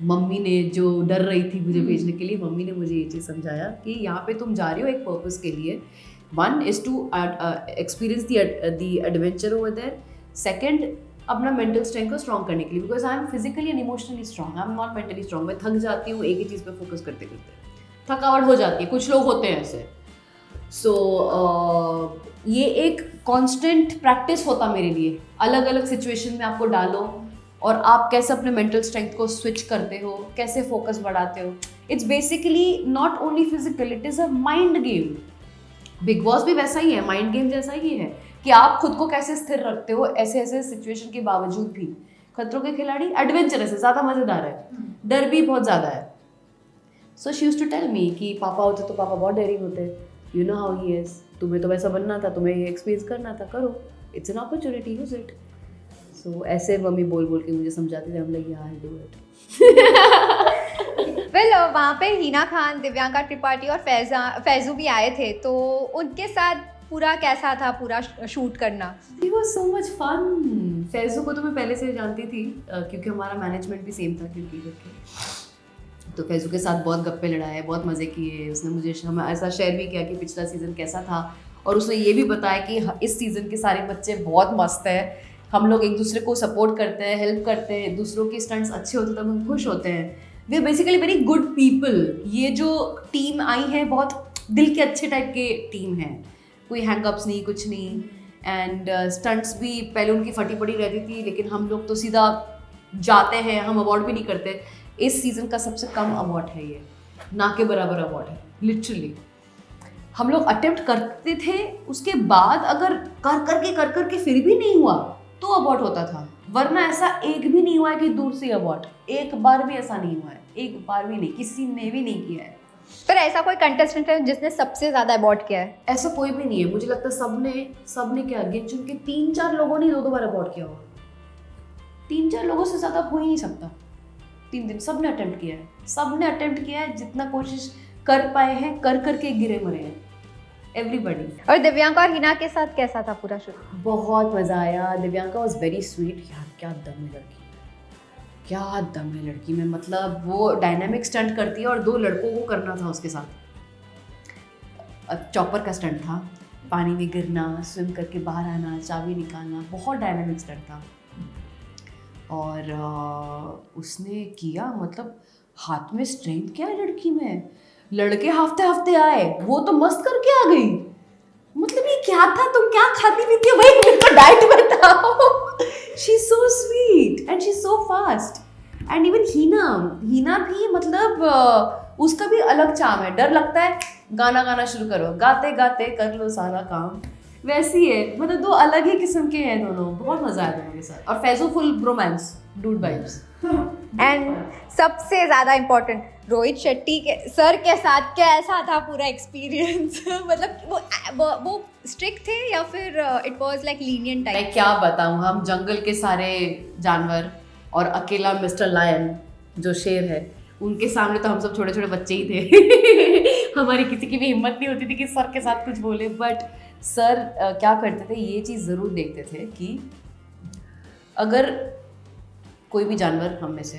मम्मी ने जो डर रही थी मुझे भेजने के लिए, मम्मी ने मुझे ये चीज़ समझाया कि यहाँ पे तुम जा रही हो एक पर्पस के लिए। One is to experience the adventure over there, second अपना मेंटल स्ट्रेंथ को स्ट्रॉन्ग करने के लिए, because I am physically and emotionally strong, I am not mentally strong. मैं थक जाती हूँ एक ही चीज़ पे फोकस करते करते, थकावट हो जाती है, कुछ लोग होते हैं ऐसे। सो ये एक कांस्टेंट प्रैक्टिस होता मेरे लिए, अलग अलग सिचुएशन में आपको डालो और आप कैसे अपने मेंटल स्ट्रेंथ को स्विच करते हो, कैसे फोकस बढ़ाते हो। It's basically not only physical, it is a mind game. Big boss भी वैसा ही है, माइंड गेम जैसा ही है कि आप खुद को कैसे स्थिर रखते हो ऐसे ऐसे सिचुएशन के बावजूद भी। खतरों के खिलाड़ी एडवेंचरस है, ज़्यादा मज़ेदार है, डर भी बहुत ज़्यादा है। So she used to tell me कि पापा होते तो पापा बहुत डेयरिंग होते, you know how he is, तुम्हें तो वैसा बनना था, तुम्हें ये एक्सपीरियंस करना था, करो, it's an opportunity, use it. So ऐसे मम्मी बोल बोल के मुझे समझाती थी, हम लाइक यार डू इट। वेल वहाँ पे हिना खान, दिव्यांका त्रिपाठी और फैजू भी आए थे, तो उनके साथ पूरा कैसा था पूरा शूट करना? It was so much fun. Faizu को तो मैं पहले से जानती थी क्योंकि हमारा मैनेजमेंट भी सेम था क्योंकि करके, तो फैजू के साथ बहुत गप्पे लड़ाए, बहुत मज़े किए। उसने मुझे हमें ऐसा शेयर भी किया कि पिछला सीज़न कैसा था, और उसने ये भी बताया कि इस सीज़न के सारे बच्चे बहुत मस्त है, हम लोग एक दूसरे को सपोर्ट करते हैं, हेल्प करते हैं, दूसरों के स्टंट्स अच्छे होते तब हम खुश होते हैं। We are basically very good people. ये जो टीम आई है बहुत दिल के अच्छे टाइप के टीम है, कोई हैंगअप्स नहीं, कुछ नहीं। एंड स्टंट्स भी पहले उनकी फटी पड़ी रहती थी, लेकिन हम लोग तो सीधा जाते हैं, हम अवार्ड भी नहीं करते। इस सीज़न का सबसे कम अवार्ड है ये, ना के बराबर अवार्ड है लिटरली। हम लोग अटेम्प्ट करते थे, उसके बाद अगर कर करके फिर भी नहीं हुआ तो अवार्ड होता था, वरना ऐसा एक भी नहीं हुआ है कि दूर से अवार्ड, एक बार भी ऐसा नहीं हुआ है, एक बार भी नहीं, किसी ने भी नहीं किया है। पर ऐसा कोई कंटेस्टेंट है जिसने सबसे ज्यादा अबॉर्ट किया है? ऐसा कोई भी नहीं है, मुझे लगता है सबने क्या गिन चुन के 3-4 लोगों ने 2 बार अबॉर्ट किया होगा। 3-4 लोगों से ज्यादा हो ही नहीं सकता। 3 दिन सबने अटेम्प्ट किया है, सबने अटेम्प्ट किया है, जितना कोशिश कर पाए हैं, कर करके गिरे मरे हैं एवरीबडी। और दिव्यांका और हिना के साथ कैसा था पूरा शूट? बहुत मजा आया। दिव्यांका वॉज वेरी स्वीट यार, क्या दम है लड़की, क्या दम है लड़की में। मतलब वो डायनामिक स्टंट करती है और 2 लड़कों को करना था उसके साथ। चॉपर का स्टंट था, पानी में गिरना, स्विम करके बाहर आना, चाबी निकालना, बहुत डायनामिक स्टंट था। और उसने किया, मतलब हाथ में स्ट्रेंथ क्या है लड़की में। लड़के हफ्ते हफ्ते आए, वो तो मस्त करके आ गई। मतलब ये क्या था, तुम क्या खाती पीती हो भाई, मेरे को डाइट बताओ। She is so sweet and she is so fast. And even Heena भी, मतलब उसका भी अलग चाम है। डर लगता है, गाना शुरू करो, गाते गाते कर लो सारा काम, वैसी है। मतलब 2 अलग ही किस्म के हैं दोनों। बहुत मजा आया दोनों के साथ। और फैजो full bromance, dude vibes. And सबसे ज्यादा इम्पोर्टेंट, रोहित शेट्टी के सर के साथ कैसा था पूरा एक्सपीरियंस? मतलब वो स्ट्रिक्ट थे या फिर it was like lenient type? मैं क्या बताऊं, हम जंगल के सारे जानवर और अकेला मिस्टर लायन जो शेर है, उनके सामने तो हम सब छोटे छोटे बच्चे ही थे। हमारी किसी की भी हिम्मत नहीं होती थी कि सर के साथ कुछ बोले। बट सर क्या करते थे, ये चीज़ ज़रूर देखते थे कि अगर कोई भी जानवर हम में से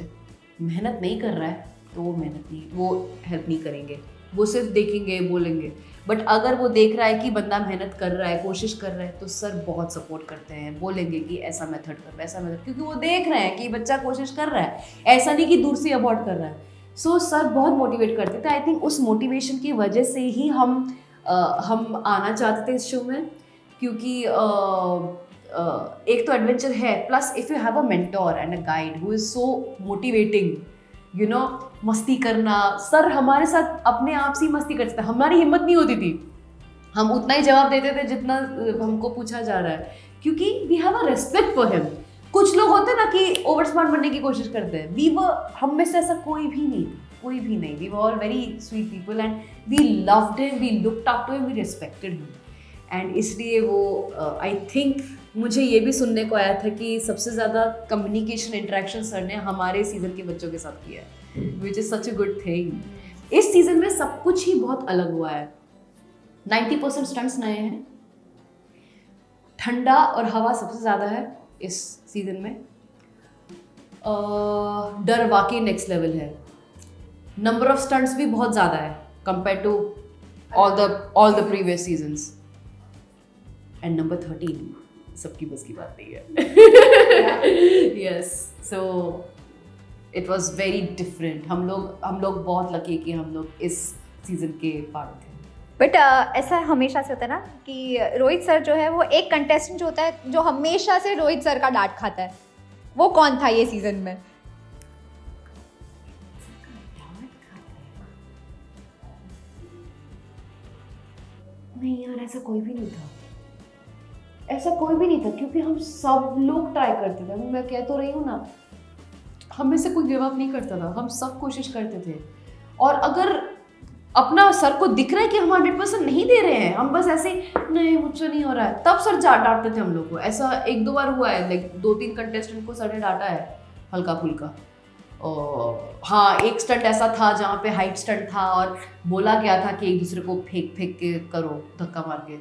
मेहनत नहीं कर रहा है तो वो हेल्प नहीं करेंगे, वो सिर्फ देखेंगे, बोलेंगे। बट अगर वो देख रहा है कि बंदा मेहनत कर रहा है, कोशिश कर रहा है, तो सर बहुत सपोर्ट करते हैं, बोलेंगे कि ऐसा मेथड कर, ऐसा मेथड, क्योंकि वो देख रहे हैं कि बच्चा कोशिश कर रहा है, ऐसा नहीं कि दूर से अबॉर्ट कर रहा है। सो सर बहुत मोटिवेट करते थे। आई थिंक उस मोटिवेशन की वजह से ही हम आना चाहते थे इस शो में, क्योंकि एक तो एडवेंचर है, plus if you have a mentor and a guide who is so motivating, you know, मस्ती करना। सर हमारे साथ अपने आप से ही मस्ती करते थे, हमारी हिम्मत नहीं होती थी, हम उतना ही जवाब देते थे जितना हमको पूछा जा रहा है, क्योंकि we have a respect for him. कुछ लोग होते हैं ना कि ओवर स्मार्ट बनने की कोशिश करते हैं, हम में से ऐसा कोई भी नहीं था, कोई भी नहीं। We were all very sweet people and we loved him, we looked up to him, we respected him. And इसलिए वो आई थिंक मुझे ये भी सुनने को आया था कि सबसे ज़्यादा कम्युनिकेशन इंटरेक्शन सर ने हमारे सीज़न के बच्चों के साथ किया है, which is such a good thing. इस सीज़न में सब कुछ ही बहुत अलग हुआ है। 90% स्टंट्स नए हैं, ठंडा और हवा सबसे ज़्यादा है इस सीज़न में। डर वाकई नेक्स्ट लेवल है। नंबर ऑफ स्टंट्स भी बहुत ज़्यादा है compare to all the previous seasons. And number 13 सबकी बस की बात नहीं है। Yes, so it was very different. हम लोग बहुत लकी कि हम लोग इस सीजन के पार्ट थे। बट ऐसा हमेशा से होता है ना कि रोहित सर जो है वो एक कंटेस्टेंट जो होता है जो हमेशा से रोहित सर का डांट खाता है, वो कौन था ये सीजन में? नहीं यार, ऐसा कोई भी नहीं था, ऐसा कोई भी नहीं था, क्योंकि हम सब लोग ट्राई करते थे। मैं कह तो रही हूँ ना, हम में से कोई गिव अप नहीं करता था, हम सब कोशिश करते थे। और अगर अपना सर को दिख रहा है कि हम 100% नहीं दे रहे हैं, हम बस ऐसे नहीं मुझसे नहीं हो रहा है, तब सर डांटते थे हम लोग को। ऐसा 1-2 बार हुआ है, लाइक 2-3 कंटेस्टेंट को सर ने डांटा है हल्का फुल्का। हाँ, एक स्टंट ऐसा था जहाँ पे हाइट स्टंट था और बोला गया था कि एक दूसरे को फेंक के करो, धक्का मार के,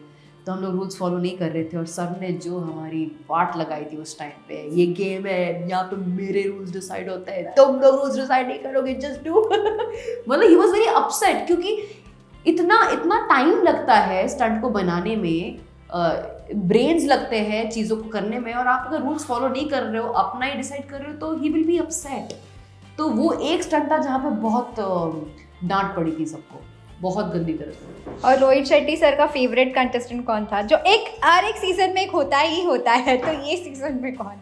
तो हम लोग रूल्स फॉलो नहीं कर रहे थे। और सर ने जो हमारी वाट लगाई थी उस टाइम पे, ये गेम है, यहाँ पे मेरे रूल्स डिसाइड होते हैं, तुम लोग रूल्स डिसाइड नहीं करोगे, जस्ट डू। मतलब ही वॉज वेरी अपसेट, क्योंकि इतना टाइम लगता है स्टंट को बनाने में, ब्रेन्स लगते हैं चीज़ों को करने में, और आप अगर रूल्स फॉलो नहीं कर रहे हो, अपना ही डिसाइड कर रहे हो, तो ही विल बी अपसेट। तो वो एक स्टंट था जहाँ पे बहुत डांट पड़ी थी सबको, बहुत गंदी तरह से। और रोहित शेट्टी सर का फेवरेट कंटेस्टेंट कौन था, जो हर एक सीजन में एक होता ही होता है, तो ये सीजन में कौन?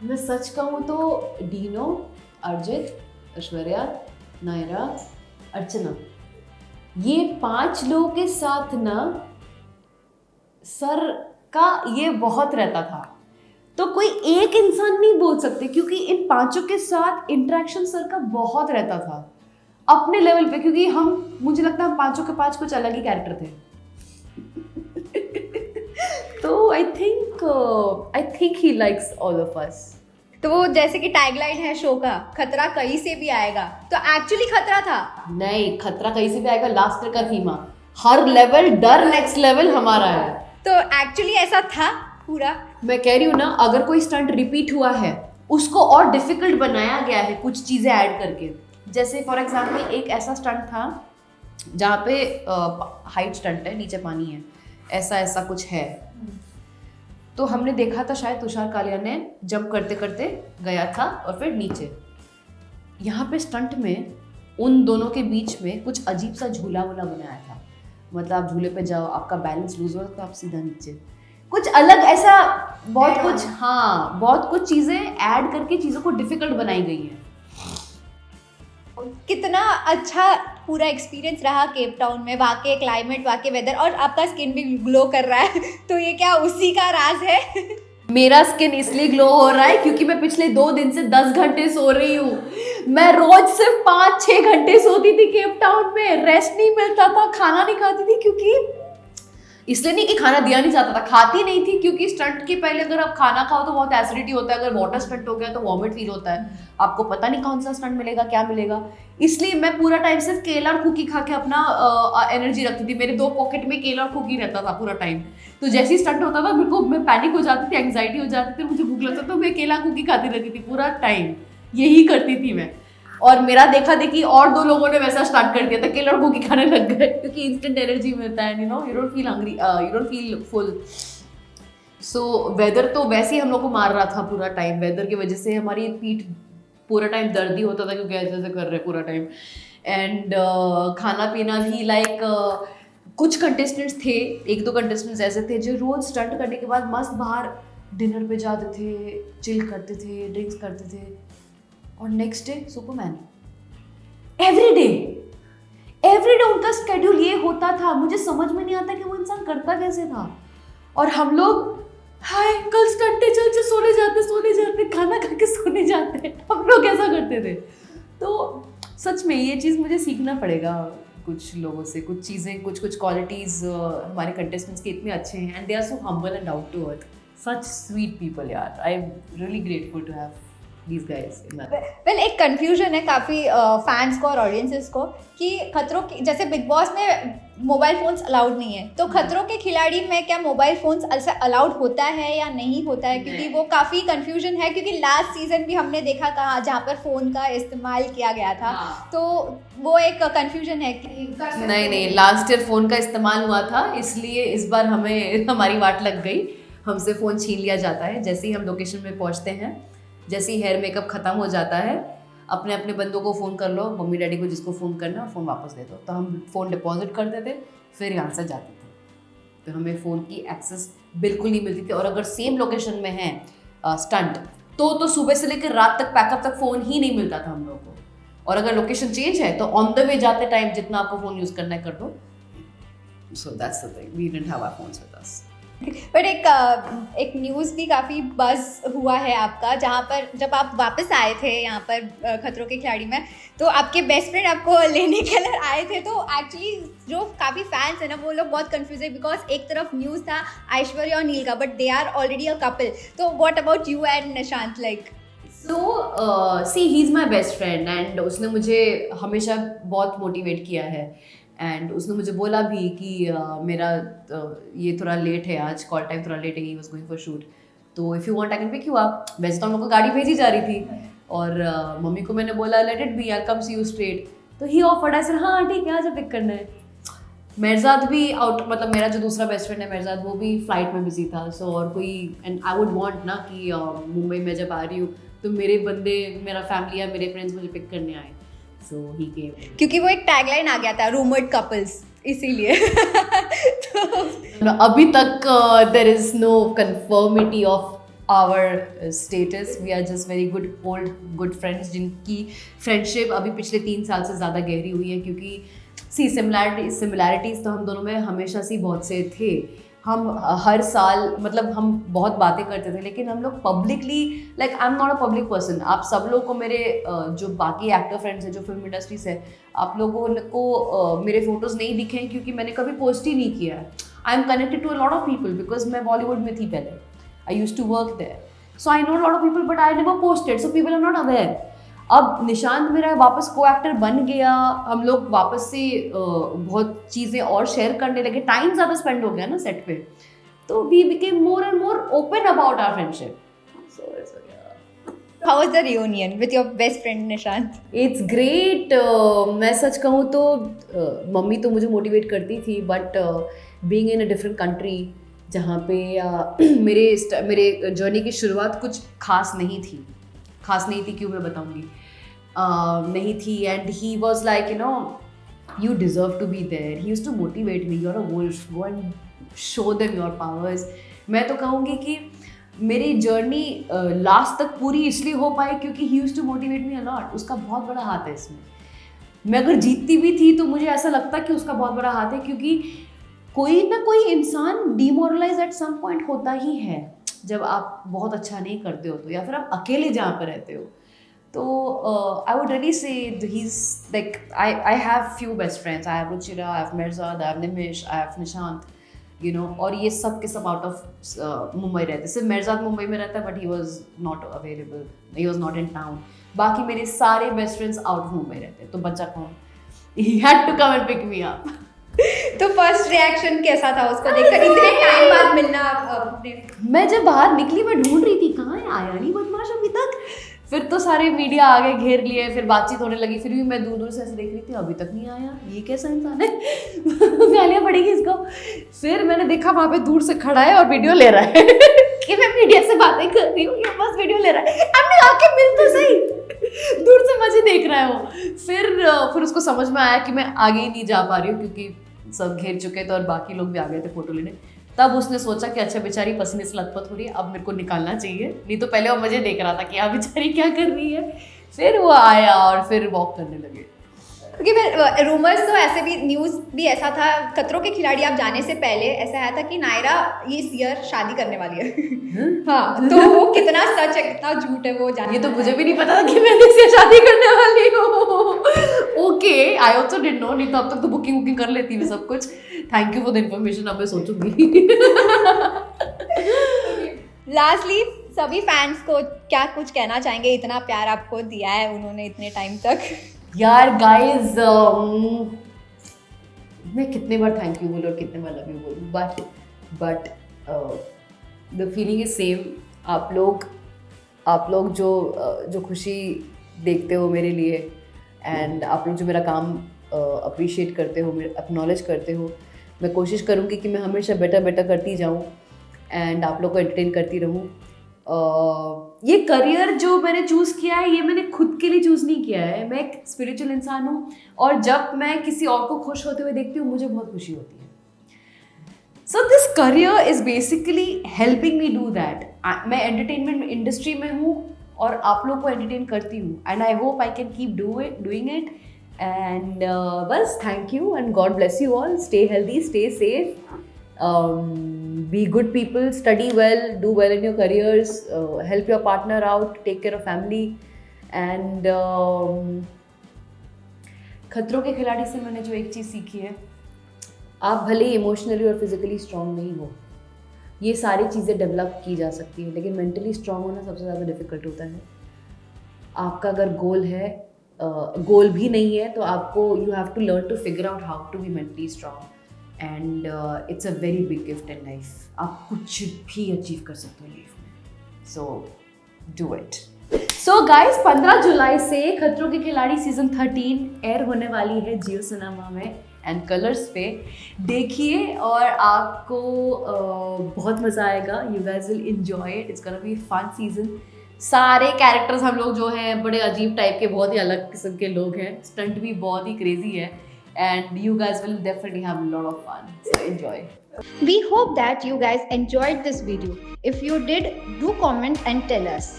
मैं सच कहूँ तो डीनो, अर्जित, ऐश्वर्या, नायरा, अर्चना, ये 5 लोगों के साथ ना सर का ये बहुत रहता था। तो कोई एक इंसान नहीं बोल सकते, क्योंकि इन 5 के साथ इंटरेक्शन सर का बहुत रहता था। अपने लेवल पे, क्योंकि मुझे लगता है हम पांचों के पांच कुछ अलग ही कैरेक्टर थे। तो I think he likes all of us. तो वो जैसे कि टैगलाइन है शो का, खतरा कहीं से भी आएगा, तो एक्चुअली खतरा था? नहीं, खतरा कहीं से भी आएगा लास्ट ईयर का थीमा, हर लेवल डर नेक्स्ट लेवल हमारा है। तो एक्चुअली ऐसा था पूरा? मैं कह रही हूँ ना, अगर कोई स्टंट रिपीट हुआ है उसको और डिफिकल्ट बनाया गया है कुछ चीजें ऐड करके। जैसे फॉर एग्जांपल एक ऐसा स्टंट था जहाँ पे हाइट स्टंट है, नीचे पानी है, ऐसा कुछ है। तो हमने देखा था शायद तुषार कालिया ने जंप करते करते गया था और फिर नीचे। यहाँ पे स्टंट में उन दोनों के बीच में कुछ अजीब सा झूला वूला बनाया था, मतलब आप झूले पे जाओ, आपका बैलेंस लूज हो तो आप सीधा नीचे, कुछ अलग ऐसा बहुत कुछ चीजें ऐड करके चीजों को डिफिकल्ट बनाई गई है। कितना अच्छा पूरा एक्सपीरियंस रहा केप टाउन में, वहाँ के क्लाइमेट, वहाँ के वेदर, और आपका स्किन भी ग्लो कर रहा है, तो ये क्या उसी का राज है? मेरा स्किन इसलिए ग्लो हो रहा है क्योंकि मैं पिछले 2 दिन से 10 घंटे सो रही हूँ। मैं रोज सिर्फ 5-6 घंटे सोती थी केप टाउन में, रेस्ट नहीं मिलता था, खाना नहीं खाती थी, क्योंकि इसलिए नहीं कि खाना दिया नहीं जाता था, खाती नहीं थी, क्योंकि स्टंट के पहले अगर आप खाना खाओ तो बहुत एसिडिटी होता है, अगर वाटर स्टंट हो गया तो वॉमिट फील होता है, आपको पता नहीं कौन सा स्टंट मिलेगा, क्या मिलेगा। इसलिए मैं पूरा टाइम सिर्फ केला और कुकी खा के अपना एनर्जी रखती थी। मेरे 2 पॉकेट में केला और कुकी रहता था पूरा टाइम। तो जैसे ही स्टंट होता था मैं पैनिक हो जाती थी, एंग्जाइटी हो जाती थी, मुझे भूख लगता था, तो मैं केला कुकी खाती रहती थी पूरा टाइम, यही करती थी मैं। और मेरा देखा देखी और 2 लोगों ने वैसा स्टार्ट कर दिया था, केला और कुकी खाने लग गए, क्योंकि इंस्टेंट एनर्जी मिलता है, you don't feel hungry, you don't feel full. So whether तो वैसे ही हम लोग को मार रहा था पूरा टाइम। वेदर की वजह से हमारी पीठ पूरा टाइम दर्द ही होता था, क्योंकि ऐसे कर रहे पूरा टाइम। एंड खाना पीना भी कुछ कंटेस्टेंट्स थे, 1-2 कंटेस्टेंट्स ऐसे थे जो रोज स्टंट करने के बाद मस्त बाहर डिनर पे जाते थे, चिल करते थे, ड्रिंक्स करते थे, और next day Superman. Every day उनका स्केड्यूल ये होता था। मुझे समझ में नहीं आता कि वो इंसान करता कैसे था। और हम लोग हाय कल स्टंट है, चल सोने जाते, खाना खा के सोने जाते, हम लोग ऐसा करते थे। तो सच में ये चीज़ मुझे सीखना पड़ेगा कुछ लोगों से, कुछ चीज़ें, कुछ क्वालिटीज़ हमारे कंटेस्टेंट्स के इतने अच्छे हैं, and they are so humble and down to earth, such sweet people यार। I am really grateful to have these guys in that. Well, एक कंफ्यूजन है काफ़ी फैंस को और ऑडियंसेस को कि खतरों की, जैसे बिग बॉस में मोबाइल फोन्स अलाउड नहीं है, तो खतरों के खिलाड़ी में क्या मोबाइल फोन्स अलाउड होता है या नहीं होता है? क्योंकि वो काफ़ी कंफ्यूजन है, क्योंकि लास्ट सीजन भी हमने देखा कहाँ जहाँ पर फ़ोन का इस्तेमाल किया गया था, तो वो एक कंफ्यूजन है कि नहीं, लास्ट ईयर फ़ोन का इस्तेमाल हुआ था, इसलिए इस बार हमारी वाट लग गई, हमसे फ़ोन छीन लिया जाता है जैसे ही हम लोकेशन में पहुँचते हैं। जैसे ही हेयर मेकअप ख़त्म हो जाता है, अपने बंदों को फ़ोन कर लो, मम्मी डैडी को जिसको फ़ोन करना, फ़ोन वापस दे दो। तो हम फ़ोन डिपॉजिट कर देते, फिर यहाँ से जाते थे। तो हमें फ़ोन की एक्सेस बिल्कुल नहीं मिलती थी। और अगर सेम लोकेशन में है स्टंट, तो सुबह से लेकर रात तक पैकअप तक फ़ोन ही नहीं मिलता था हम लोगों को। और अगर लोकेशन चेंज है तो ऑन द वे जाते टाइम जितना आपको फ़ोन यूज़ करना है कर दो। So that's the thing, we didn't have our phones with us. But एक न्यूज़ भी काफ़ी बज़ हुआ है आपका, जहाँ पर जब आप वापस आए थे यहाँ पर खतरों के खिलाड़ी में, तो आपके बेस्ट फ्रेंड आपको लेने के लिए आए थे। तो एक्चुअली जो काफ़ी फैंस हैं ना, वो लोग बहुत कंफ्यूज है, बिकॉज एक तरफ न्यूज़ था ऐश्वर्या और नील का, but they are already a couple. तो what about you and Nishant? Like see he is my best friend, and उसने मुझे हमेशा बहुत मोटिवेट किया है। एंड उसने मुझे बोला भी कि मेरा ये थोड़ा लेट है, आज कॉल टाइम थोड़ा लेट है, he was going for shoot, तो if you want I can pick you up. वैसे तो हम लोग को गाड़ी भेजी जा रही थी, और मम्मी को मैंने बोला let it be, I come see you straight. तो ही ऑफर्ड, आई सेड हाँ ठीक है, आज पिक करना है। मेहरजाद भी आउट, मतलब मेरा जो दूसरा बेस्ट फ्रेंड है मेहरजाद, वो भी फ्लाइट में बिजी था। सो और कोई, एंड आई वुड वांट ना कि मुंबई में जब आ रही हूँ तो मेरे बंदे, मेरा फैमिली या मेरे फ्रेंड्स मुझे पिक करने आए। सो ही केम, क्योंकि वो एक टैगलाइन आ गया था, रूमर्ड कपल्स, इसीलिए। तो अभी तक there is no conformity of our status. We are just very good friends, जिनकी फ्रेंडशिप अभी पिछले 3 साल से ज़्यादा गहरी हुई है। क्योंकि सिमिलैरिटीज़ तो हम दोनों में हमेशा से बहुत से थे, हम हर साल मतलब हम बहुत बातें करते थे, लेकिन हम लोग publicly like I am not a public person. आप सब लोग को मेरे जो बाकी एक्टर फ्रेंड्स हैं जो फिल्म इंडस्ट्री से, आप लोगों को मेरे फोटोज़ नहीं दिखे हैं क्योंकि मैंने कभी पोस्ट ही नहीं किया है. I am connected to a lot of people because मैं बॉलीवुड में थी पहले. I used to work there, so I know lot of people but I never posted, so people are not aware. अब निशांत मेरा वापस को एक्टर बन गया, हम लोग वापस से बहुत चीज़ें और शेयर करने लगे, टाइम ज़्यादा स्पेंड हो गया ना सेट पे, तो we became more and more open about our friendship. How was the reunion with your best friend Nishant? It's great. मैं सच कहूँ तो मम्मी तो मुझे मोटिवेट करती थी, but being in a different country जहाँ पे मेरे जर्नी की शुरुआत कुछ खास नहीं थी. क्यों मैं बताऊँगी, नहीं थी. And he was like you know you deserve to be there. He used to motivate me, you are a wolf, go and show them your powers. मैं तो कहूँगी कि मेरी जर्नी लास्ट तक पूरी इसलिए हो पाई क्योंकि he used to motivate me a lot. उसका बहुत बड़ा हाथ है इसमें. मैं अगर जीतती भी थी तो मुझे ऐसा लगता कि उसका बहुत बड़ा हाथ है, क्योंकि कोई ना कोई इंसान डीमोरलाइज एट सम पॉइंट होता ही है जब आप बहुत अच्छा नहीं करते हो तो, या फिर आप अकेले जहाँ पर रहते हो. तो आई would really say he is like I have few best friends. I have Ruchira, I have Mirzad, I have Nimish, I have Nishant, you know. और ये सब के सब आउट ऑफ मुंबई रहते. सिर्फ मिर्जाद मुंबई में रहता है but he was not available, he was not in town. बाकी मेरे सारे best friends out of Mumbai रहते हैं. तो बच्चा कौन, he had to come and pick me up. तो फर्स्ट रिएक्शन कैसा था उसको देखकर, इतने टाइम बाद मिलना अपने? मैं जब बाहर निकली मैं ढूंढ रही थी कहाँ है, आया नहीं बदमाश अभी तक. फिर तो सारे मीडिया आ गए, घेर लिए, फिर बातचीत होने लगी. फिर भी मैं दूर दूर से ऐसे देख रही थी, अभी तक नहीं आया, ये कैसा इंसान है. गालियाँ पड़ेगी इसको. फिर मैंने देखा वहाँ पे दूर से खड़ा है और वीडियो ले रहा है कि मैं मीडिया से बातें कर रही हूँ, ये बस वीडियो ले रहा है. हमने आके मिल तो सही, दूर से मुझे देख रहा है वो. फिर उसको समझ में आया कि मैं आगे ही नहीं जा पा रही हूँ क्योंकि सब घेर चुके थे और बाकी लोग भी आ गए थे फोटो लेने. तब उसने सोचा कि अच्छा बेचारी पसीने से लथपथ हो रही है, अब मेरे को निकालना चाहिए. नहीं तो पहले वो मुझे देख रहा था कि हाँ बेचारी क्या कर रही है. फिर वो आया और फिर वॉक करने लगे. क्योंकि रूमर्स तो ऐसे भी, न्यूज़ भी ऐसा था खतरों के खिलाड़ी आप जाने से पहले ऐसा आया था कि नायरा इस ईयर शादी करने वाली है. हाँ, तो वो कितना सच है कितना झूठ है वो जाने. ये तो मुझे भी नहीं पता था कि मैं इससे शादी करने वाली हूँ. Okay, I also did no. नहीं तो अब तक तो बुकिंग कर लेती मैं सब कुछ. Thank you for the information. अब मैं सोचूंगी. लास्टली सभी फैंस को क्या कुछ कहना चाहेंगे, इतना प्यार आपको दिया है उन्होंने इतने टाइम तक? यार गाइज, मैं कितने बार थैंक यू बोलूँ और कितने बार लव यू बोलूँ, but the feeling is same. आप लोग जो खुशी देखते हो मेरे लिए, एंड आप लोग जो मेरा काम अप्रिशिएट करते हो, एक्नॉलेज करते हो. मैं कोशिश करूँगी कि मैं हमेशा बेटर करती जाऊँ एंड आप लोग को एंटरटेन करती रहूँ. ये करियर जो मैंने चूज़ किया है ये मैंने खुद के लिए चूज़ नहीं किया है. मैं एक स्पिरिचुअल इंसान हूँ और जब मैं किसी और को खुश होते हुए देखती हूँ मुझे बहुत खुशी होती है. So this career is basically helping me do that. मैं एंटरटेनमेंट इंडस्ट्री में हूँ और आप लोग को एंटरटेन करती हूँ, and I hope I can keep doing it. And बस thank you and God bless you all. Stay healthy, stay safe. Be good people, study well, do well in your careers, help your partner out, take care of family, and खतरों के खिलाड़ी से मैंने जो एक चीज़ सीखी है, आप भले इमोशनली और फिजिकली स्ट्रांग नहीं हो, ये सारी चीज़ें डेवलप की जा सकती है, लेकिन मेंटली स्ट्रांग होना सबसे ज़्यादा डिफिकल्ट होता है. आपका अगर गोल है, गोल भी नहीं है, तो आपको you have to learn to figure out how to be mentally strong. And it's a very big gift in life. आप कुछ भी अचीव कर सकते हो लाइफ में, so do it. So guys, 15 जुलाई से खतरों के खिलाड़ी सीजन 13 एयर होने वाली है जियो सिनेमा में एंड कलर्स पे. देखिए और आपको बहुत मज़ा आएगा. You guys will enjoy it. It's gonna be fun season. सारे कैरेक्टर्स हम लोग जो हैं बड़े अजीब टाइप के, बहुत ही अलग किस्म के लोग हैं. स्टंट भी बहुत ही क्रेजी है. And you guys will definitely have a lot of fun. So enjoy. We hope that you guys enjoyed this video. If you did, do comment and tell us.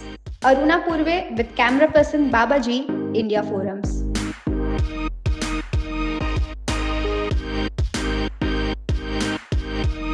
Aruna Purve with camera person Babaji, India Forums.